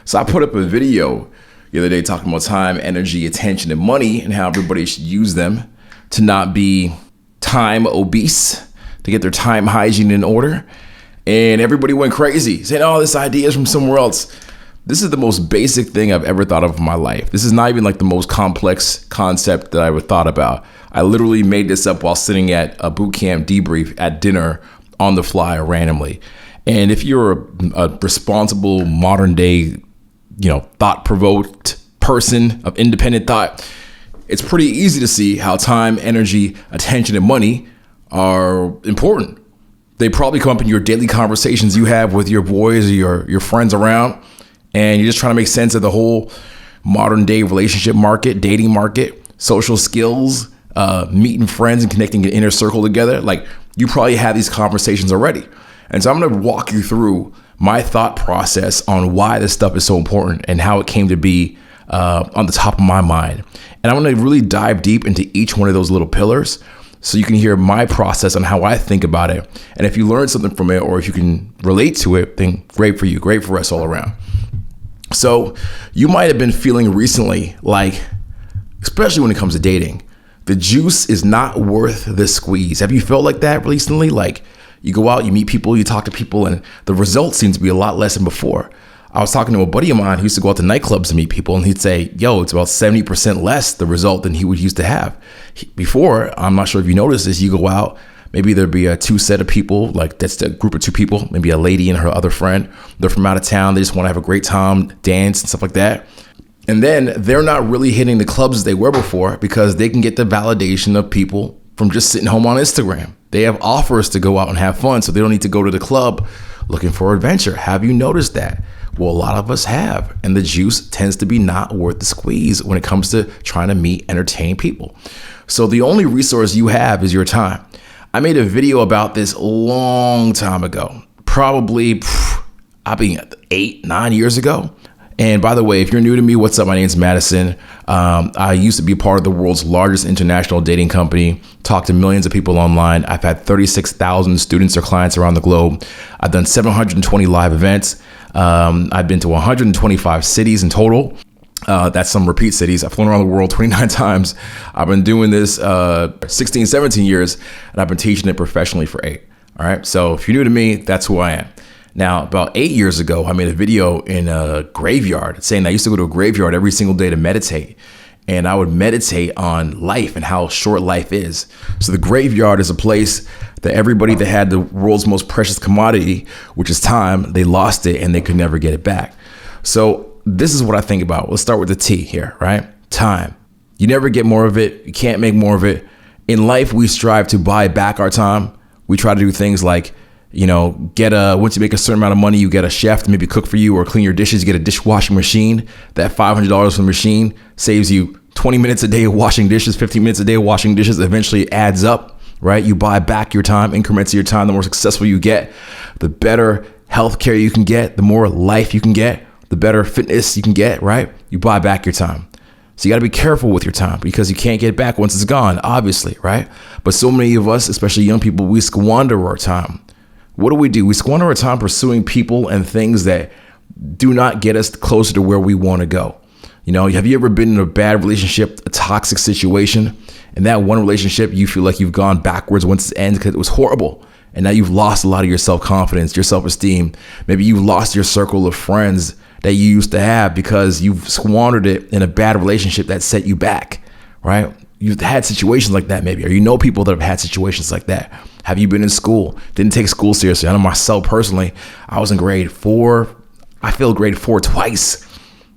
So I put up a video the other day talking about time, energy, attention, and money, and how everybody should use them to not be time obese, to get their time hygiene in order. And everybody went crazy saying, oh, this idea is from somewhere else. This is the most basic thing I've ever thought of in my life. This is not even like the most complex concept that I ever thought about. I literally made this up while sitting at a boot camp debrief at dinner on the fly randomly. And if you're a responsible modern day, thought-provoked person of independent thought, it's pretty easy to see how time, energy, attention, and money are important. They probably come up in your daily conversations you have with your boys or your friends around, and you're just trying to make sense of the whole modern day relationship market, dating market, social skills, meeting friends and connecting an inner circle together. Like, you probably have these conversations already. And so I'm going to walk you through my thought process on why this stuff is so important and how it came to be on the top of my mind. And I'm going to really dive deep into each one of those little pillars so you can hear my process on how I think about it. And if you learn something from it, or if you can relate to it, then great for you, great for us all around. So you might have been feeling recently like, especially when it comes to dating, the juice is not worth the squeeze. Have you felt like that recently? Like, you go out, you meet people, you talk to people, and the results seem to be a lot less than before. I was talking to a buddy of mine who used to go out to nightclubs to meet people, and he'd say, yo, it's about 70% less the result than he would used to have. Before, I'm not sure if you noticed this, you go out, maybe there'd be a two set of people, like that's a group of two people, maybe a lady and her other friend. They're from out of town. They just want to have a great time, dance and stuff like that. And then they're not really hitting the clubs as they were before because they can get the validation of people from just sitting home on Instagram. They have offers to go out and have fun, so they don't need to go to the club looking for adventure. Have you noticed that? Well, a lot of us have, and the juice tends to be not worth the squeeze when it comes to trying to meet, entertain people. So the only resource you have is your time. I made a video about this a long time ago, probably 8-9 years ago. And by the way, if you're new to me, what's up? My name's Madison. I used to be part of the world's largest international dating company, talked to millions of people online. I've had 36,000 students or clients around the globe. I've done 720 live events. I've been to 125 cities in total. That's some repeat cities. I've flown around the world 29 times. I've been doing this 16, 17 years, and I've been teaching it professionally for 8. All right. So if you're new to me, that's who I am. Now, about 8 years ago, I made a video in a graveyard saying I used to go to a graveyard every single day to meditate. And I would meditate on life and how short life is. So the graveyard is a place that everybody that had the world's most precious commodity, which is time, they lost it and they could never get it back. So this is what I think about. Let's start with the T here, right? Time. You never get more of it. You can't make more of it. In life, we strive to buy back our time. We try to do things like, once you make a certain amount of money, you get a chef to maybe cook for you or clean your dishes. You get a dishwashing machine. That $500 from the machine saves you 20 minutes a day of washing dishes, 15 minutes a day of washing dishes. Eventually it adds up, right? You buy back your time, increments of your time. The more successful you get, the better healthcare you can get, the more life you can get, the better fitness you can get, right? You buy back your time. So you got to be careful with your time because you can't get it back once it's gone, obviously, right? But so many of us, especially young people, we squander our time. What do? We squander our time pursuing people and things that do not get us closer to where we want to go. Have you ever been in a bad relationship, a toxic situation, and that one relationship, you feel like you've gone backwards once it ends because it was horrible. And now you've lost a lot of your self-confidence, your self-esteem. Maybe you've lost your circle of friends that you used to have because you've squandered it in a bad relationship that set you back, right? You've had situations like that maybe, or you know people that have had situations like that. Have you been in school? Didn't take school seriously. I know myself personally, I was in grade 4. I failed grade 4 twice.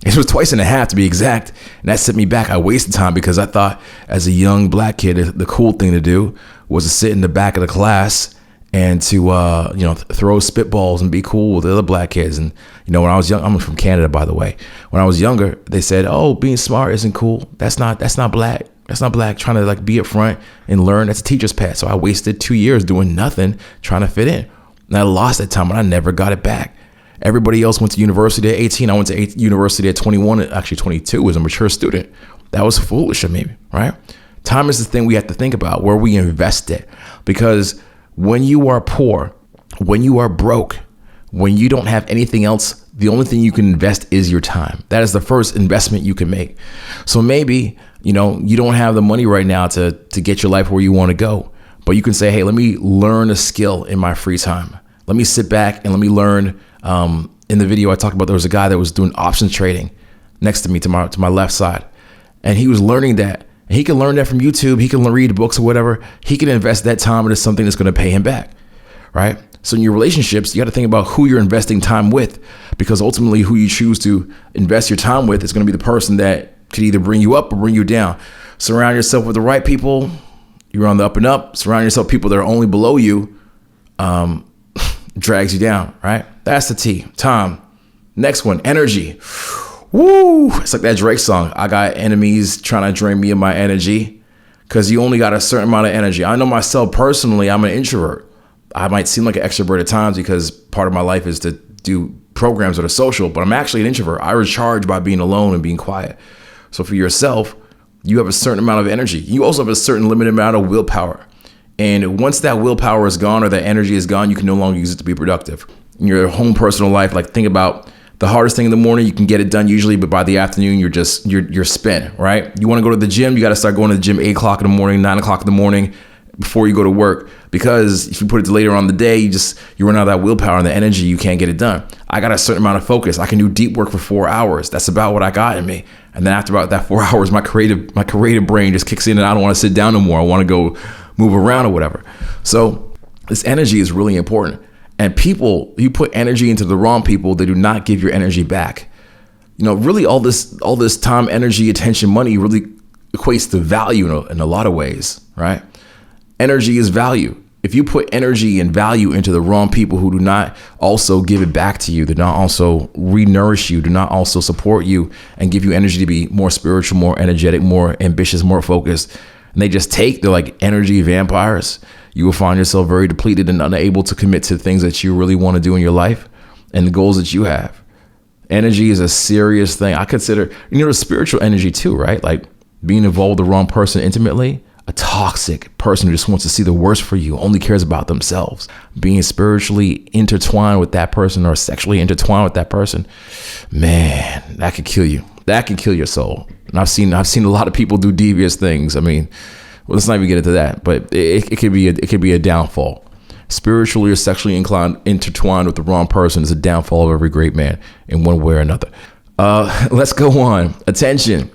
It was twice and a half to be exact. And that set me back. I wasted time because I thought as a young black kid, the cool thing to do was to sit in the back of the class and to, throw spitballs and be cool with the other black kids. And, when I was young, I'm from Canada, by the way. When I was younger, they said, oh, being smart isn't cool. That's not black. That's not black. Trying to be up front and learn. That's a teacher's pet. So I wasted 2 years doing nothing, trying to fit in. And I lost that time and I never got it back. Everybody else went to university at 18. I went to university at 21, actually 22 as a mature student. That was foolish of me, right? Time is the thing we have to think about, where we invest it. Because when you are poor, when you are broke, when you don't have anything else The only thing you can invest is your time. That is the first investment you can make. So maybe, you don't have the money right now to get your life where you want to go, but you can say, hey, let me learn a skill in my free time. Let me sit back and let me learn. In the video I talked about, there was a guy that was doing options trading next to me, to my left side. And he was learning that. And he can learn that from YouTube. He can read books or whatever. He can invest that time into something that's going to pay him back, right? So in your relationships, you got to think about who you're investing time with, because ultimately who you choose to invest your time with is going to be the person that could either bring you up or bring you down. Surround yourself with the right people. You're on the up and up. Surround yourself with people that are only below you, drags you down, right? That's the T. Time. Next one, energy. Woo! It's like that Drake song. I got enemies trying to drain me of my energy, because you only got a certain amount of energy. I know myself personally, I'm an introvert. I might seem like an extrovert at times because part of my life is to do programs that are social, but I'm actually an introvert. I recharge by being alone and being quiet. So for yourself, you have a certain amount of energy. You also have a certain limited amount of willpower. And once that willpower is gone or that energy is gone, you can no longer use it to be productive. In your home personal life, like think about the hardest thing in the morning, you can get it done usually, but by the afternoon, you're spent, right? You want to go to the gym, you got to start going to the gym 8 o'clock in the morning, 9 o'clock in the morning before you go to work, because if you put it to later on in the day, you run out of that willpower and the energy, you can't get it done. I got a certain amount of focus. I can do deep work for 4 hours. That's about what I got in me. And then after about that 4 hours, my creative brain just kicks in and I don't want to sit down no more. I want to go move around or whatever. So this energy is really important. And people, you put energy into the wrong people, they do not give your energy back. Really all this time, energy, attention, money really equates to value in a lot of ways, right? Energy is value. If you put energy and value into the wrong people who do not also give it back to you, do not also re-nourish you, do not also support you and give you energy to be more spiritual, more energetic, more ambitious, more focused, and they're like energy vampires, you will find yourself very depleted and unable to commit to things that you really want to do in your life and the goals that you have. Energy is a serious thing. I consider, the spiritual energy too, right? Like being involved with the wrong person intimately, a toxic person who just wants to see the worst for you, only cares about themselves. Being spiritually intertwined with that person or sexually intertwined with that person, man, that could kill you. That can kill your soul. And I've seen a lot of people do devious things. I mean, let's not even get into that, but it could be a downfall. Spiritually or sexually intertwined with the wrong person is a downfall of every great man in one way or another. Let's go on. Attention.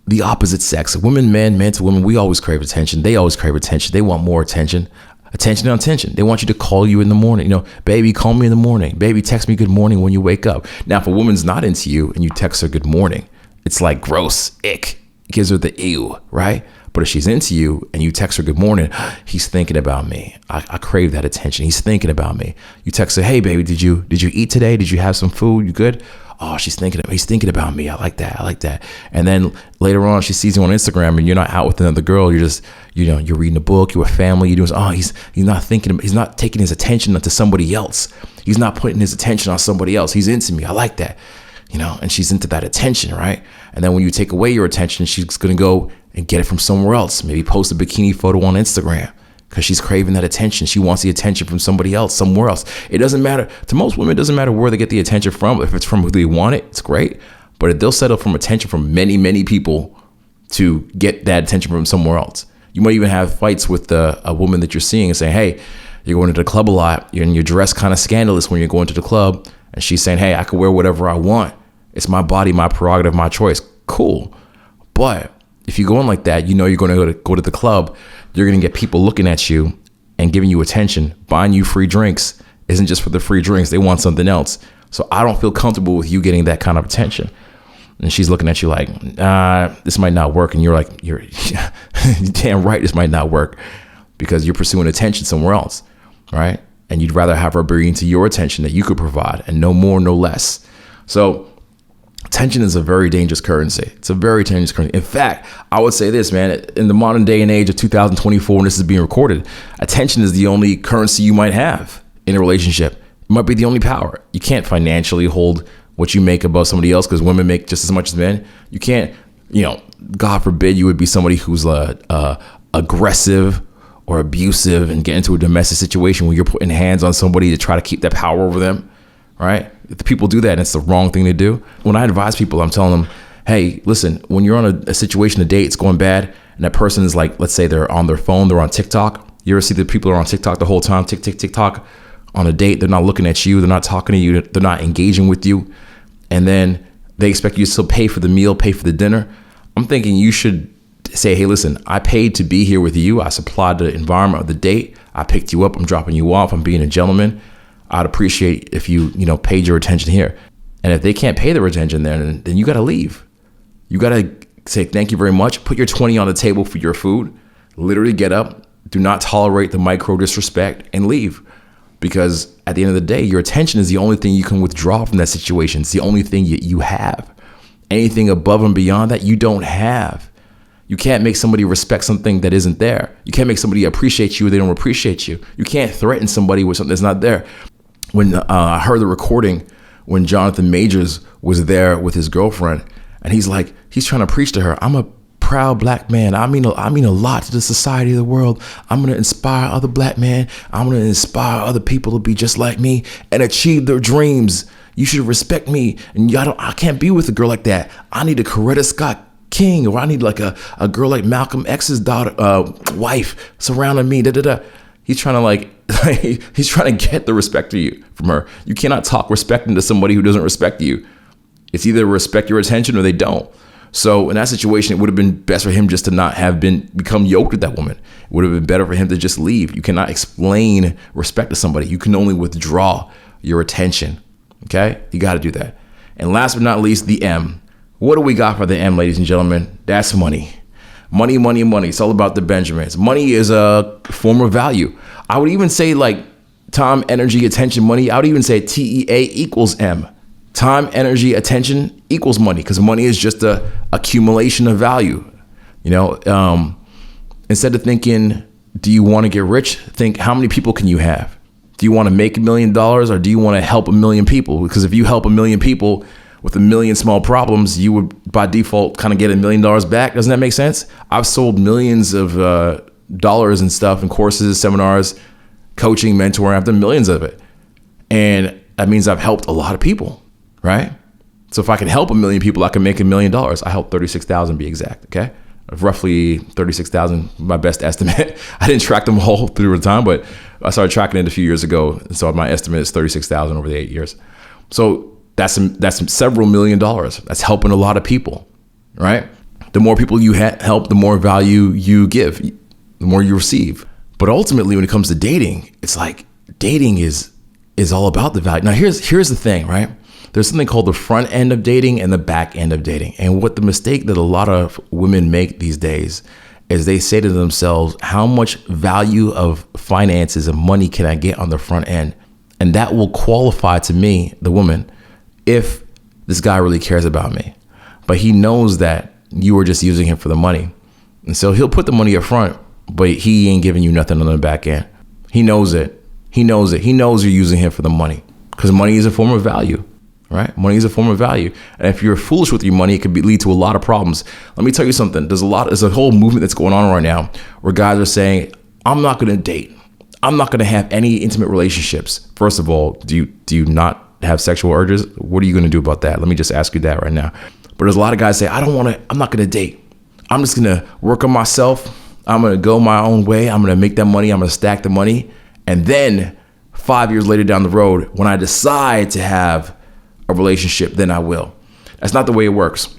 The opposite sex, women, men to women, we always crave attention. They always crave attention. They want more attention. Attention on attention. They want you to call you in the morning. Baby, call me in the morning. Baby, text me good morning when you wake up. Now, if a woman's not into you and you text her good morning, it's like gross, ick. It gives her the ew, right? But if she's into you and you text her good morning, he's thinking about me. I crave that attention. He's thinking about me. You text her, hey baby, did you eat today? Did you have some food? You good? Oh, he's thinking about me. I like that. And then later on, she sees you on Instagram and you're not out with another girl. You're just, you're reading a book, you're with family, you're doing, he's not taking his attention to somebody else. He's not putting his attention on somebody else. He's into me. I like that, and she's into that attention, right? And then when you take away your attention, she's going to go and get it from somewhere else. Maybe post a bikini photo on Instagram because she's craving that attention. She wants the attention from somebody else, somewhere else. It doesn't matter. To most women, it doesn't matter where they get the attention from. If it's from who they want it, it's great. But they'll settle from attention from many, many people to get that attention from somewhere else. You might even have fights with a woman that you're seeing and saying, hey, you're going to the club a lot and your dress kind of scandalous when you're going to the club. And she's saying, hey, I can wear whatever I want. It's my body, my prerogative, my choice. Cool. But if you're going like that, you're going to go to the club. You're going to get people looking at you and giving you attention, buying you free drinks. Isn't just for the free drinks. They want something else. So I don't feel comfortable with you getting that kind of attention. And she's looking at you like, this might not work. And you're like, you're damn right, this might not work because you're pursuing attention somewhere else, right? And you'd rather have her bring to your attention that you could provide and no more, no less. So attention is a very dangerous currency. It's a very dangerous currency. In fact, I would say this, man, in the modern day and age of 2024, when this is being recorded, attention is the only currency you might have in a relationship. It might be the only power. You can't financially hold what you make above somebody else because women make just as much as men. You can't, God forbid you would be somebody who's aggressive or abusive and get into a domestic situation where you're putting hands on somebody to try to keep that power over them, right? If the people do that and it's the wrong thing to do. When I advise people, I'm telling them, hey, listen, when you're on a situation, a date, it's going bad, and that person is like, let's say they're on their phone, they're on TikTok. You ever see the people are on TikTok the whole time, tick, on a date, they're not looking at you, they're not talking to you, they're not engaging with you, and then they expect you to still pay for the meal, pay for the dinner. I'm thinking you should say, hey, listen, I paid to be here with you. I supplied the environment of the date. I picked you up. I'm dropping you off. I'm being a gentleman. I'd appreciate if you paid your attention here. And if they can't pay their attention there, then you got to leave. You got to say, thank you very much. Put your 20 on the table for your food. Literally get up. Do not tolerate the micro disrespect and leave. Because at the end of the day, your attention is the only thing you can withdraw from that situation. It's the only thing you have. Anything above and beyond that, you don't have. You can't make somebody respect something that isn't there. You can't make somebody appreciate you if they don't appreciate you. You can't threaten somebody with something that's not there. When I heard the recording when Jonathan Majors was there with his girlfriend, and he's trying to preach to her, I'm a proud black man. I mean a lot to the society of the world. I'm going to inspire other black men. I'm going to inspire other people to be just like me and achieve their dreams. You should respect me. And I can't be with a girl like that. I need a Coretta Scott King, or I need like a girl like Malcolm X's daughter, wife surrounding me. He's trying to he's trying to get the respect from her. You cannot talk respect into somebody who doesn't respect you. It's either respect your attention or they don't. So in that situation, it would have been best for him just to not have become yoked with that woman. It would have been better for him to just leave. You cannot explain respect to somebody. You can only withdraw your attention. Okay? You got to do that. And last but not least, the M. What do we got for the M, ladies and gentlemen? That's money. Money, money, money. It's all about the Benjamins. Money is a form of value. I would even say time, energy, attention, money. I would even say TEA equals M. Time, energy, attention equals money, because money is just a accumulation of value. Instead of thinking, do you want to get rich? Think, how many people can you have? Do you want to make $1 million, or do you want to help 1 million people? Because if you help 1 million people with 1 million small problems, you would by default kind of get $1 million back. Doesn't that make sense? I've sold millions of dollars and stuff in courses, seminars, coaching, mentoring. I've done millions of it. And that means I've helped a lot of people, right? So if I can help 1 million people, I can make $1 million. I helped 36,000 be exact, okay? Roughly 36,000, my best estimate. I didn't track them all through the time, but I started tracking it a few years ago. So my estimate is 36,000 over the 8 years. So that's several $1 million. That's helping a lot of people, right? The more people you help, the more value you give, the more you receive. But ultimately, when it comes to dating, it's like dating is all about the value. Now, here's the thing, right? There's something called the front end of dating and the back end of dating. And what the mistake that a lot of women make these days is they say to themselves, how much value of finances and money can I get on the front end? And that will qualify to me, the woman, if this guy really cares about me. But he knows that you are just using him for the money. And so he'll put the money up front, but he ain't giving you nothing on the back end. He knows it. He knows you're using him for the money, because money is a form of value, right? Money is a form of value. And if you're foolish with your money, it could lead to a lot of problems. Let me tell you something. There's a whole movement that's going on right now where guys are saying, I'm not going to date. I'm not going to have any intimate relationships. First of all, do you not have sexual urges? What are you going to do about that? Let me just ask you that right now. But there's a lot of guys say, I'm not going to date. I'm just going to work on myself. I'm going to go my own way. I'm going to make that money. I'm going to stack the money. And then 5 years later down the road, when I decide to have a relationship, then I will. That's not the way it works.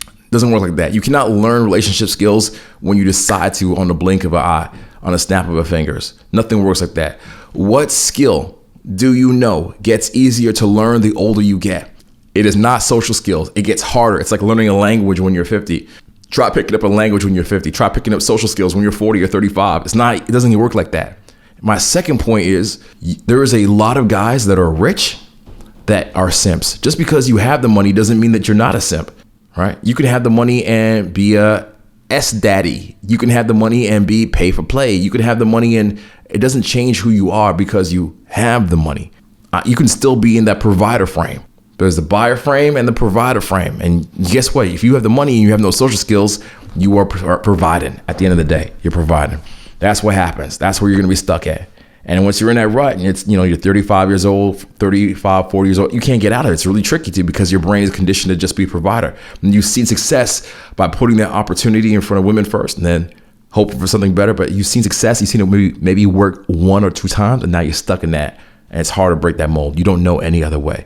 It doesn't work like that. You cannot learn relationship skills when you decide to on the blink of an eye, on a snap of a fingers. Nothing works like that. What skill do you know gets easier to learn the older you get? It is not social skills. It gets harder. It's like learning a language when you're 50. Try picking up a language when you're 50. Try picking up social skills when you're 40 or 35. It doesn't even work like that. My second point is there is a lot of guys that are rich that are simps. Just because you have the money doesn't mean that you're not a simp, right? You can have the money and be a S daddy. You can have the money and be pay for play. You can have the money and it doesn't change who you are because you have the money. You can still be in that provider frame. There's the buyer frame and the provider frame. And guess what? If you have the money and you have no social skills, you are providing. At the end of the day, you're providing. That's what happens. That's where you're going to be stuck at. And once you're in that rut and it's, you're 35 years old, 35, 40 years old, you can't get out of it. It's really tricky to, because your brain is conditioned to just be a provider. And you've seen success by putting that opportunity in front of women first and then hoping for something better. But you've seen success, you've seen it maybe work 1 or 2 times, and now you're stuck in that. And it's hard to break that mold. You don't know any other way.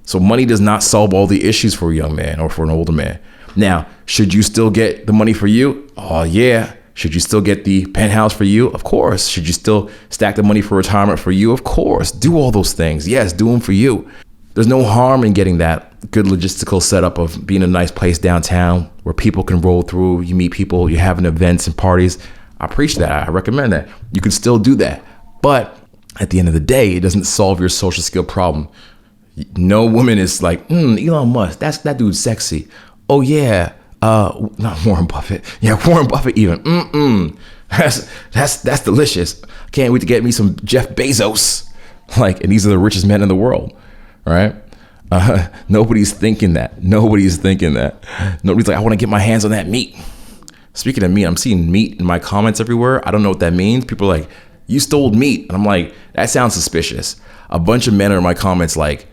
So money does not solve all the issues for a young man or for an older man. Now, should you still get the money for you? Oh, yeah. Should you still get the penthouse for you? Of course. Should you still stack the money for retirement for you? Of course. Do all those things. Yes, do them for you. There's no harm in getting that good logistical setup of being in a nice place downtown where people can roll through. You meet people, you're having events and parties. I preach that. I recommend that. You can still do that. But at the end of the day, it doesn't solve your social skill problem. No woman is like, Elon Musk, that dude's sexy. Oh, yeah. Not Warren Buffett. Yeah, Warren Buffett even. That's delicious. Can't wait to get me some Jeff Bezos. And these are the richest men in the world, right? Nobody's thinking that. Nobody's like, I want to get my hands on that meat. Speaking of meat, I'm seeing meat in my comments everywhere. I don't know what that means. People are like, you stole meat. And I'm like, that sounds suspicious. A bunch of men are in my comments like,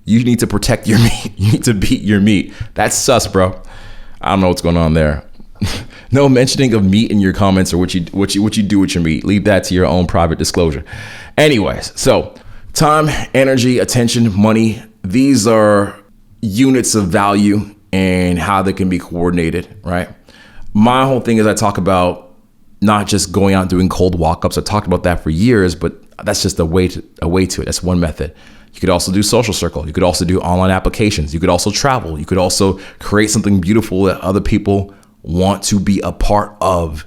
you need to protect your meat. You need to beat your meat. That's sus, bro. I don't know what's going on there. No mentioning of meat in your comments or what you do with your meat. Leave that to your own private disclosure. Anyways, so time, energy, attention, money. These are units of value and how they can be coordinated, right? My whole thing is I talk about not just going out and doing cold walk-ups. I talked about that for years, but that's just a way to it. That's one method. You could also do social circle. You could also do online applications. You could also travel. You could also create something beautiful that other people want to be a part of.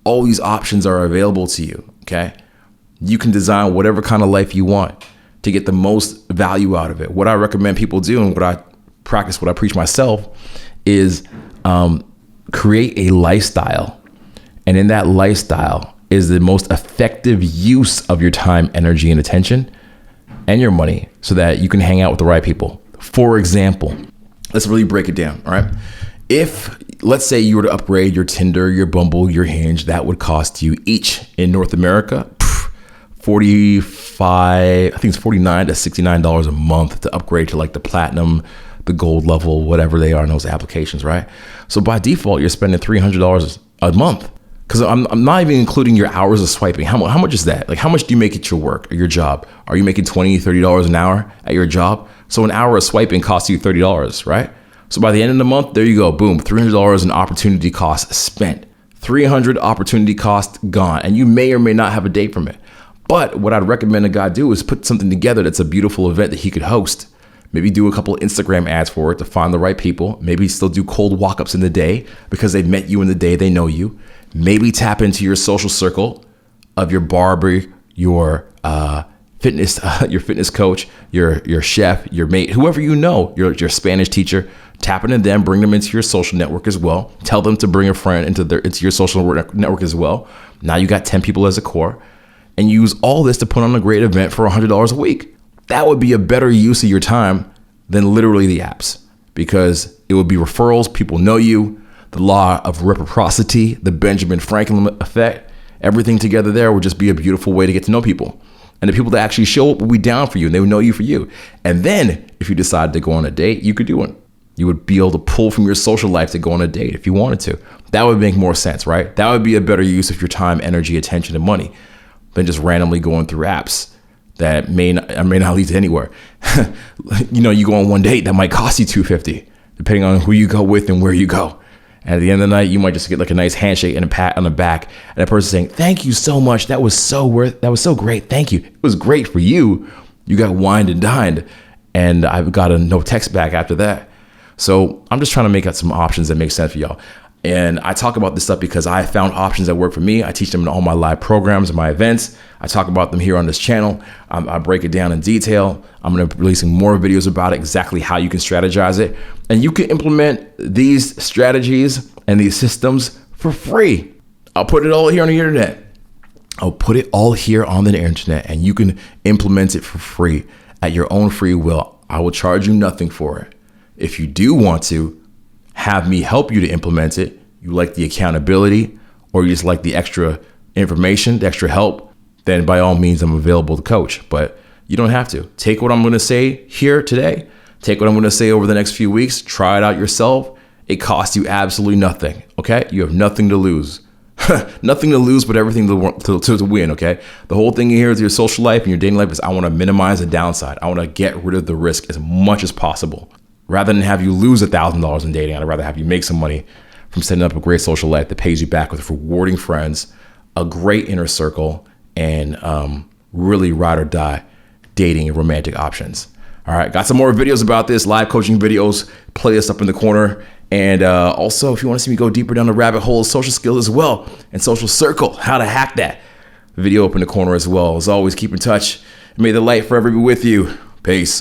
All these options are available to you, okay? You can design whatever kind of life you want to get the most value out of it. What I recommend people do and what I practice, what I preach myself is create a lifestyle. And in that lifestyle is the most effective use of your time, energy, and attention and your money so that you can hang out with the right people. For example, let's really break it down, all right? If, let's say you were to upgrade your Tinder, your Bumble, your Hinge, that would cost you each in North America, $49 to $69 a month to upgrade to like the platinum, the gold level, whatever they are in those applications, right? So by default, you're spending $300 a month. Because I'm not even including your hours of swiping. How much is that? Like, how much do you make at your work or your job? Are you making $20, $30 an hour at your job? So an hour of swiping costs you $30, right? So by the end of the month, there you go. Boom, $300 in opportunity cost spent. 300 opportunity cost gone. And you may or may not have a date from it. But what I'd recommend a guy do is put something together that's a beautiful event that he could host. Maybe do a couple of Instagram ads for it to find the right people. Maybe still do cold walk-ups in the day because they've met you in the day, they know you. Maybe tap into your social circle of your barber, your fitness coach, your chef, your mate, whoever you know, your Spanish teacher. Tap into them, bring them into your social network as well. Tell them to bring a friend into your social network as well. Now you got 10 people as a core, and use all this to put on a great event for $100 a week. That would be a better use of your time than literally the apps, because it would be referrals. People know you. The law of reciprocity, the Benjamin Franklin effect, everything together there would just be a beautiful way to get to know people. And the people that actually show up will be down for you and they would know you for you. And then if you decided to go on a date, you could do one. You would be able to pull from your social life to go on a date if you wanted to. That would make more sense, right? That would be a better use of your time, energy, attention, and money than just randomly going through apps that may not lead to anywhere. You go on one date that might cost you $250, depending on who you go with and where you go. And at the end of the night, you might just get like a nice handshake and a pat on the back, and a person saying, "Thank you so much. That was so great. Thank you. It was great for you. You got wined and dined." And I've got a no text back after that. So I'm just trying to make out some options that make sense for y'all. And I talk about this stuff because I found options that work for me. I teach them in all my live programs and my events. I talk about them here on this channel. I break it down in detail. I'm going to be releasing more videos about it, exactly how you can strategize it. And you can implement these strategies and these systems for free. I'll put it all here on the internet. And you can implement it for free at your own free will. I will charge you nothing for it. If you do want to have me help you to implement it, you like the accountability, or you just like the extra information, the extra help, then by all means, I'm available to coach. But you don't have to. Take what I'm going to say here today. Take what I'm going to say over the next few weeks. Try it out yourself. It costs you absolutely nothing. Okay? You have nothing to lose. Nothing to lose, but everything to win. Okay? The whole thing here with your social life and your dating life is I want to minimize the downside. I want to get rid of the risk as much as possible. Rather than have you lose $1,000 in dating, I'd rather have you make some money from setting up a great social life that pays you back with rewarding friends, a great inner circle, and really ride or die dating and romantic options. All right, got some more videos about this, live coaching videos, playlist up in the corner. And also, if you want to see me go deeper down the rabbit hole of social skills as well and social circle, how to hack that, video up in the corner as well. As always, keep in touch. May the light forever be with you. Peace.